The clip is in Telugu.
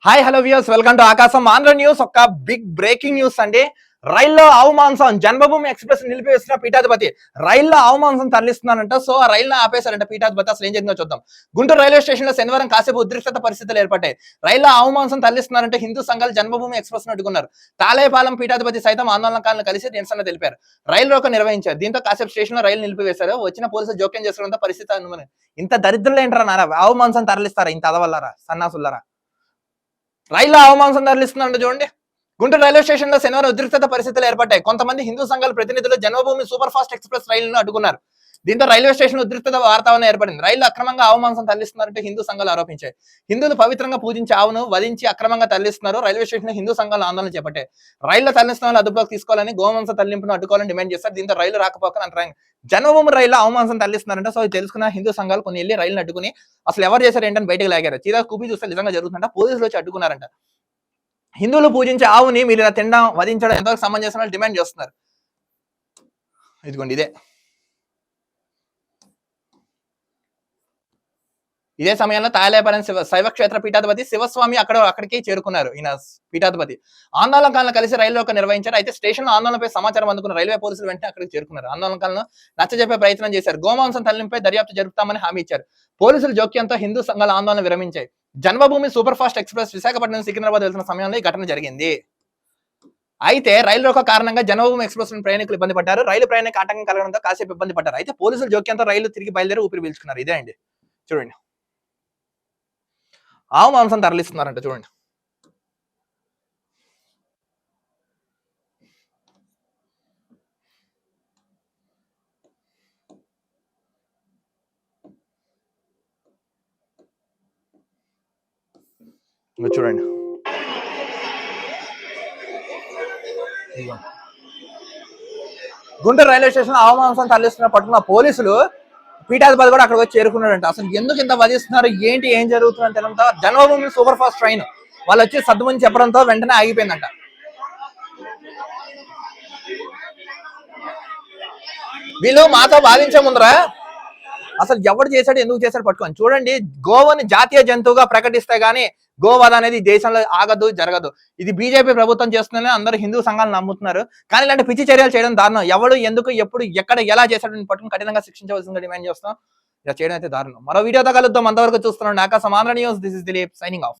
Hi hello viewers, welcome to ఆకాశం ఆంధ్ర న్యూస్. ఒక బిగ్ బ్రేకింగ్ న్యూస్ అండి. రైల్లో ఆవు మాంసం, జన్మభూమి ఎక్స్ప్రెస్ నిలిపివేసిన పీఠాధిపతి రైల్లో ఆవు మాంసం తరలిస్తున్నారంట. సో ఆ రైల్లో ఆపేశారంట పీఠాధిపతి. అసలు ఏం జరిగిందో చూద్దాం. గుంటూరు రైల్వే స్టేషన్ లో శనివారం కాసేపు ఉద్రిక్తత పరిస్థితులు ఏర్పడ్డాయి. రైల్లో ఆవు మాంసం తరలిస్తున్నారంటే హిందూ సంఘాలు జన్మభూమి ఎక్స్ప్రెస్ ను అడ్డుకున్నారు. తాళేపాలెం పీఠాధిపతి సైతం ఆందోళనకారులను కలిసి నిరసన తెలిపారు. రైలు రోకో నిర్వహించారు. దీంతో కాసేపు స్టేషన్ లో రైలు నిలిపివేశారు. వచ్చిన పోలీసులు జోక్యం చేసుకోవడంతో పరిస్థితి అనుమని. ఇంత దరిద్రులు ఏంటారా నారా? ఆవు మాంసం తరలిస్తారా? ఇంత అదవల్లారా, సన్నాసుల్లారా? రైల్లో ఆవు మాంసం తరలిస్తున్నారంట చూడండి. గుంటూరు రైల్వే స్టేషన్ లో శనివారం ఉద్రిక్తత పరిస్థితులు ఏర్పడ్డాయి. కొంతమంది హిందూ సంఘాల ప్రతినిధులు జన్మభూమి సూపర్ ఫాస్ట్ ఎక్స్ప్రెస్ రైలును అడ్డుకున్నారు. దీంతో రైల్వే స్టేషన్ ఉద్రిక్తత వాతావరణం ఏర్పడింది. రైలు అక్రమంగా ఆవు మాంసం తరలిస్తున్నారంటే హిందూ సంఘాలు ఆరోపించాయి. హిందువులు పవిత్రంగా పూజించే ఆవును వధించి అక్రమంగా తరలిస్తున్నారు. రైల్వే స్టేషన్ హిందూ సంఘాలు ఆందోళన చేపట్టాయి. రైళ్ల తరలిస్తున్న అదుపులోకి తీసుకోవాలని, గోమాంస తరలింపును అడ్డుకోవాలని డిమాండ్ చేస్తారు. దీంతో రైలు రాకపోకలు అంతరాయం. జన్మభూమి రైల్లో ఆవు మాంసం తరలిస్తున్నారంట. సో తెలుసుకున్న హిందూ సంఘాలు కొన్ని వెళ్ళి రైలును అడ్డుకుని అసలు ఎవరు చేశారు ఏంటని బయటకు లాగారు. తీరా కూపి చూస్తే నిజంగా జరుగుతుందంట. పోలీసులు వచ్చి అడ్డుకున్నారంట. హిందువులు పూజించే ఆవుని మీరు ఇలా తినడం, వధించడం ఎంతవరకు సమంజసం డిమాండ్ చేస్తున్నారు. ఇదిగోండి ఇదే సమయంలో తాళేపాలెం శైవక్షేత్ర పీఠాధిపతి శివస్వామి అక్కడికి చేరుకున్నారు. ఈయన పీఠాధిపతి ఆందోళనకాలను కలిసి రైలు నిర్వహించారు. అయితే స్టేషన్ లో ఆందోళనపై సమాచారం అందుకున్న రైల్వే పోలీసులు వెంటనే అక్కడికి చేరుకున్నారు. ఆందోళనకాలను నచ్చజెప్పే ప్రయత్నం చేశారు. గోమాంసం తరలింపై దర్యాప్తు జరుపుతామని హామీ ఇచ్చారు. పోలీసుల జోక్యంతో హిందూ సంఘాల ఆందోళన విరమించాయి. Janmabhoomi super fast express Visakhapatnam Secunderabad వెళ్తున్న సమయంలో ఈ ఘటన జరిగింది. అయితే రైలు రోకో కారణంగా జన్మభూమి ఎక్స్ప్రెస్ ప్రయాణికులు ఇబ్బంది పడ్డారు. రైలు ప్రయాణిక ఆటంకం కలగడంతో కాసేపు ఇబ్బంది పడ్డారు. అయితే పోలీసులు జోక్యంతో రైలు తిరిగి బయలుదేరి ఊపిరి పీల్చుకున్నారు. ఇదే అండి, చూడండి ఆవు మాంసం తరలిస్తున్నారంట చూడండి. చూడండి గుంటూరు రైల్వే స్టేషన్ ఆవు మాంసం తరలిస్తున్న పట్టుకున్న పోలీసులు పీఠాధిపతి కూడా అక్కడ వచ్చి చేరుకున్నాడంట. అసలు ఎందుకు ఇంత వధిస్తున్నారు, ఏంటి, ఏం జరుగుతుందని తెలియడంతో జన్మభూమి సూపర్ ఫాస్ట్ ట్రైన్ వాళ్ళు వచ్చి సర్దుమని చెప్పడంతో వెంటనే ఆగిపోయిందంట. వీళ్ళు మాతో వాదించే ముందర అసలు ఎవరు చేశాడు, ఎందుకు చేశాడు పట్టుకొని చూడండి. గోవుని జాతీయ జంతువుగా ప్రకటిస్తే గానీ గోవధ అనేది దేశంలో ఆగదు, జరగదు. ఇది బీజేపీ ప్రభుత్వం చేస్తుందని అందరూ హిందూ సంఘాలు నమ్ముతున్నారు. కానీ ఇలాంటి పిచ్చి చర్యలు చేయడం దారుణం. ఎవడు, ఎందుకు, ఎప్పుడు, ఎక్కడ, ఎలా చేశాడు పట్టుకుని కఠినంగా శిక్షించవలసిందిగా డిమాండ్ చేస్తాం. ఇలా చేయడం అయితే దారుణం. మరో వీడియోతో కలుద్దాం. అంతవరకు చూస్తున్నాం ఆకాశం Andhra news. This is Dilip signing off.